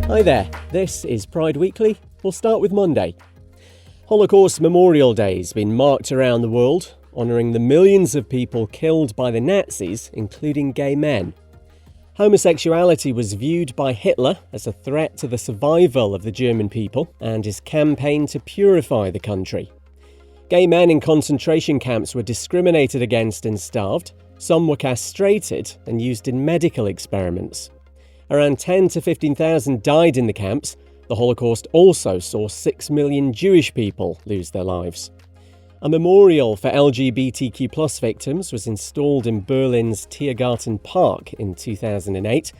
Hi there, this is Pride Weekly. We'll start with Monday. Holocaust Memorial Day has been marked around the world, honouring the millions of people killed by the Nazis, including gay men. Homosexuality was viewed by Hitler as a threat to the survival of the German people and his campaign to purify the country. Gay men in concentration camps were discriminated against and starved. Some were castrated and used in medical experiments. Around 10 to 15,000 died in the camps. The Holocaust also saw 6 million Jewish people lose their lives. A memorial for LGBTQ+ victims was installed in Berlin's Tiergarten Park in 2008.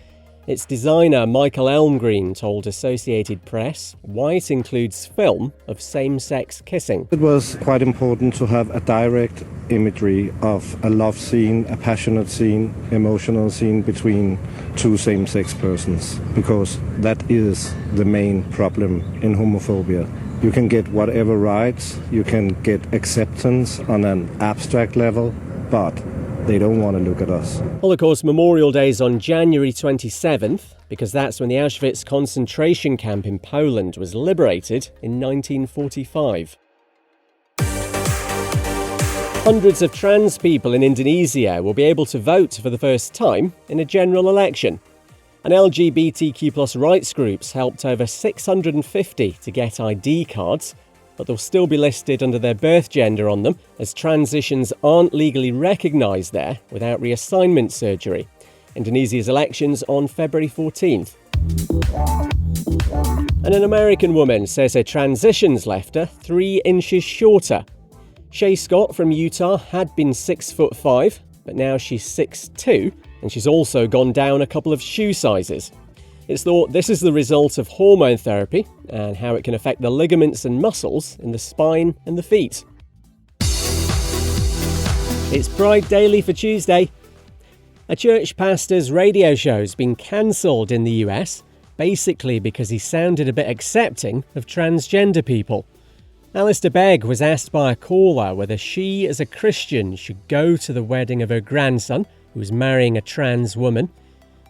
Its designer, Michael Elmgreen, told Associated Press why it includes film of same-sex kissing. It was quite important to have a direct imagery of a love scene, a passionate scene, emotional scene between two same-sex persons, because that is the main problem in homophobia. You can get whatever rights, you can get acceptance on an abstract level, but they don't want to look at us. Holocaust Memorial Day is on January 27th, because that's when the Auschwitz concentration camp in Poland was liberated in 1945. Hundreds of trans people in Indonesia will be able to vote for the first time in a general election. And LGBTQ+ rights groups helped over 650 to get ID cards, but they'll still be listed under their birth gender on them, as transitions aren't legally recognised there without reassignment surgery. Indonesia's elections on February 14th. And an American woman says her transitions left her 3 inches shorter. Shay Scott from Utah had been 6'5", but now she's 6'2", and she's also gone down a couple of shoe sizes. It's thought this is the result of hormone therapy and how it can affect the ligaments and muscles in the spine and the feet. It's Pride Daily for Tuesday. A church pastor's radio show has been cancelled in the US, basically because he sounded a bit accepting of transgender people. Alistair Begg was asked by a caller whether she, as a Christian, should go to the wedding of her grandson, who was marrying a trans woman.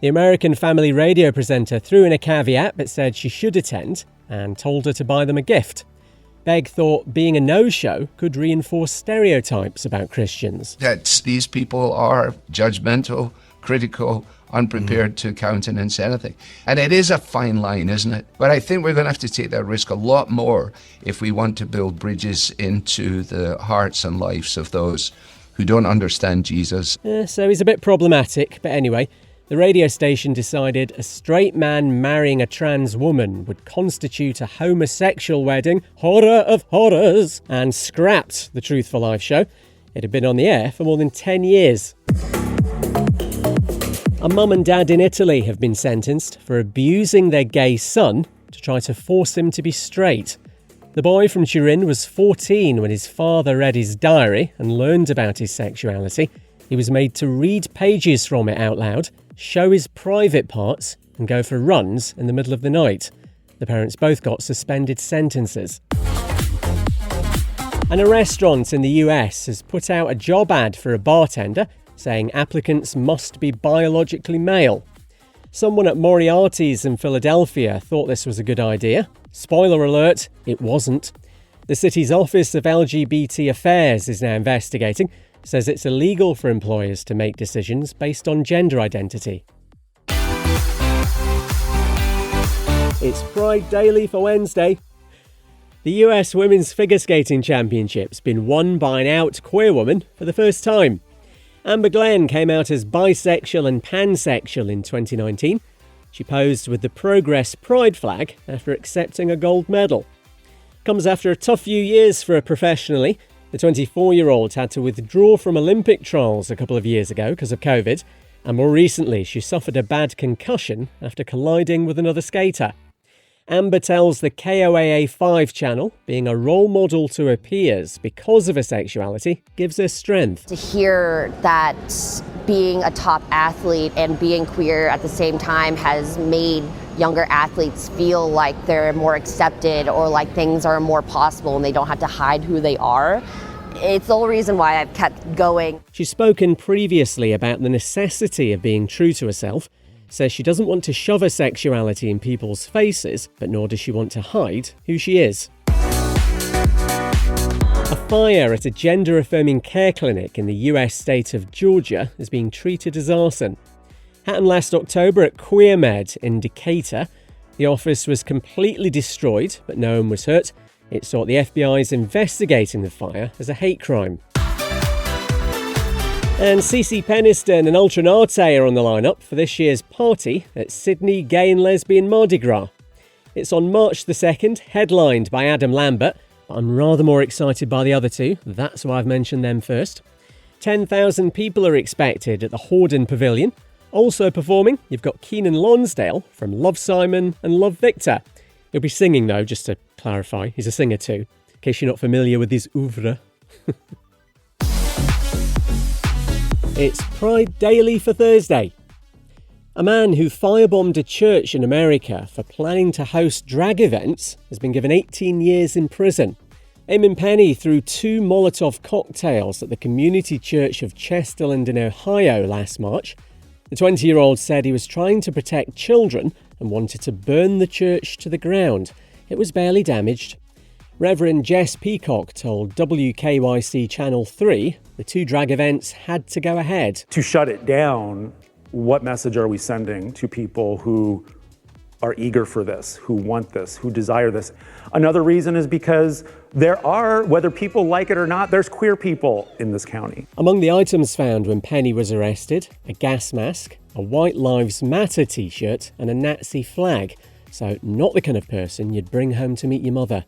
The American family radio presenter threw in a caveat but said she should attend and told her to buy them a gift. Begg thought being a no-show could reinforce stereotypes about Christians. That these people are judgmental, critical, unprepared to countenance anything. And it is a fine line, isn't it? But I think we're going to have to take that risk a lot more if we want to build bridges into the hearts and lives of those who don't understand Jesus. So he's a bit problematic, but anyway. The radio station decided a straight man marrying a trans woman would constitute a homosexual wedding, horror of horrors, and scrapped the Truth for Life show. It had been on the air for more than 10 years. A mum and dad in Italy have been sentenced for abusing their gay son to try to force him to be straight. The boy from Turin was 14 when his father read his diary and learned about his sexuality. He was made to read pages from it out loud, show his private parts, and go for runs in the middle of the night. The parents both got suspended sentences. And a restaurant in the US has put out a job ad for a bartender saying applicants must be biologically male. Someone at Moriarty's in Philadelphia thought this was a good idea. Spoiler alert, it wasn't. The city's Office of LGBT Affairs is now investigating, says it's illegal for employers to make decisions based on gender identity. It's Pride Daily for Wednesday. The US Women's Figure Skating Championship's been won by an out queer woman for the first time. Amber Glenn came out as bisexual and pansexual in 2019. She posed with the Progress Pride flag after accepting a gold medal. Comes after a tough few years for her professionally. The 24-year-old had to withdraw from Olympic trials a couple of years ago because of COVID, and more recently she suffered a bad concussion after colliding with another skater. Amber tells the KOAA 5 channel being a role model to her peers because of her sexuality gives her strength. To hear that being a top athlete and being queer at the same time has made younger athletes feel like they're more accepted or like things are more possible and they don't have to hide who they are. It's the whole reason why I've kept going. She's spoken previously about the necessity of being true to herself. says she doesn't want to shove her sexuality in people's faces, but nor does she want to hide who she is. A fire at a gender-affirming care clinic in the US state of Georgia is being treated as arson. Happened last October at QueerMed in Decatur. The office was completely destroyed, but no one was hurt. It's thought the FBI is investigating the fire as a hate crime. And Cece Peniston and Ultranate are on the lineup for this year's party at Sydney Gay and Lesbian Mardi Gras. It's on March the 2nd, headlined by Adam Lambert, but I'm rather more excited by the other two. That's why I've mentioned them first. 10,000 people are expected at the Hordern Pavilion. Also performing, you've got Keenan Lonsdale from Love Simon and Love Victor. He'll be singing though, just to clarify. He's a singer too, in case you're not familiar with his oeuvre. It's Pride Daily for Thursday. A man who firebombed a church in America for planning to host drag events has been given 18 years in prison. Eamon Penny threw 2 Molotov cocktails at the Community Church of Chesterland in Ohio last March. The 20-year-old said he was trying to protect children and wanted to burn the church to the ground. It was barely damaged. Reverend Jess Peacock told WKYC Channel 3 the 2 drag events had to go ahead. To shut it down, what message are we sending to people who are eager for this, who want this, who desire this? Another reason is because there are, whether people like it or not, there's queer people in this county. Among the items found when Penny was arrested, a gas mask, a White Lives Matter t-shirt and a Nazi flag. So not the kind of person you'd bring home to meet your mother.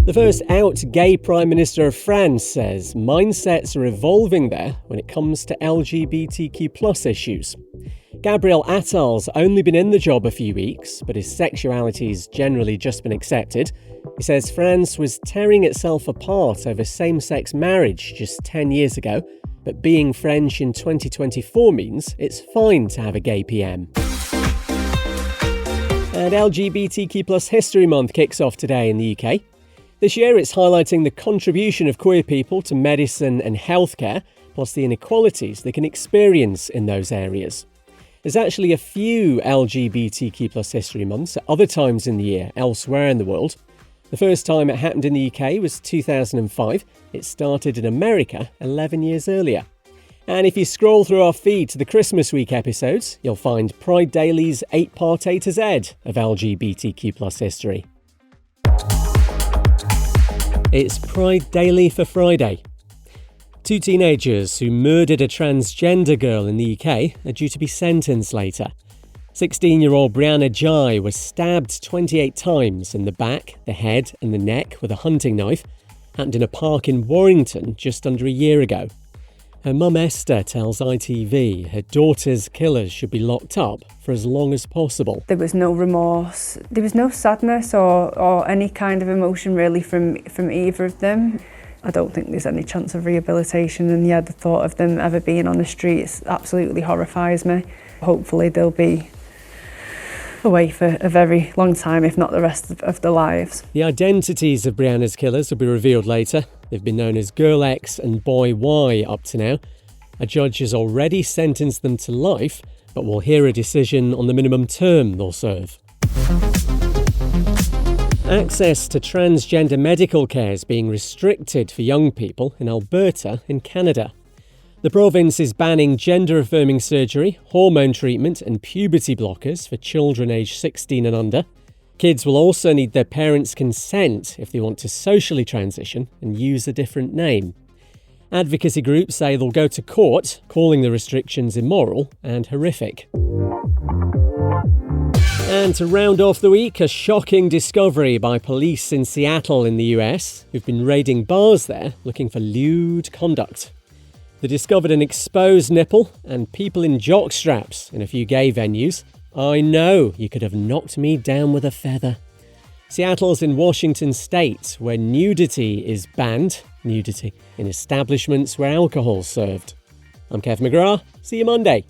The first out gay Prime Minister of France says mindsets are evolving there when it comes to LGBTQ+ issues. Gabriel Attal's only been in the job a few weeks, but his sexuality's generally just been accepted. He says France was tearing itself apart over same-sex marriage just 10 years ago, but being French in 2024 means it's fine to have a gay PM. And LGBTQ+ History Month kicks off today in the UK. This year it's highlighting the contribution of queer people to medicine and healthcare, plus the inequalities they can experience in those areas. There's actually a few LGBTQ+ History Months at other times in the year elsewhere in the world. The first time it happened in the UK was 2005. It started in America 11 years earlier. And if you scroll through our feed to the Christmas week episodes, you'll find Pride Daily's 8-part A to Z of LGBTQ+ history. It's Pride Daily for Friday. 2 teenagers who murdered a transgender girl in the UK are due to be sentenced later. 16-year-old Brianna Jai was stabbed 28 times in the back, the head and the neck with a hunting knife. Happened in a park in Warrington just under a year ago. Her mum Esther tells ITV her daughter's killers should be locked up for as long as possible. There was no remorse, there was no sadness or any kind of emotion really from either of them. I don't think there's any chance of rehabilitation, and the thought of them ever being on the streets absolutely horrifies me. Hopefully they'll be away for a very long time, if not the rest of their lives. The identities of Brianna's killers will be revealed later. They've been known as Girl X and Boy Y up to now. A judge has already sentenced them to life, but we'll hear a decision on the minimum term they'll serve. Access to transgender medical care is being restricted for young people in Alberta in Canada. The province is banning gender-affirming surgery, hormone treatment and puberty blockers for children aged 16 and under. Kids will also need their parents' consent if they want to socially transition and use a different name. Advocacy groups say they'll go to court, calling the restrictions immoral and horrific. And to round off the week, a shocking discovery by police in Seattle in the US, who've been raiding bars there looking for lewd conduct. They discovered an exposed nipple and people in jockstraps in a few gay venues. I know, you could have knocked me down with a feather. Seattle's in Washington state, where nudity is banned. Nudity in establishments where alcohol's served. I'm Kev McGrath. See you Monday.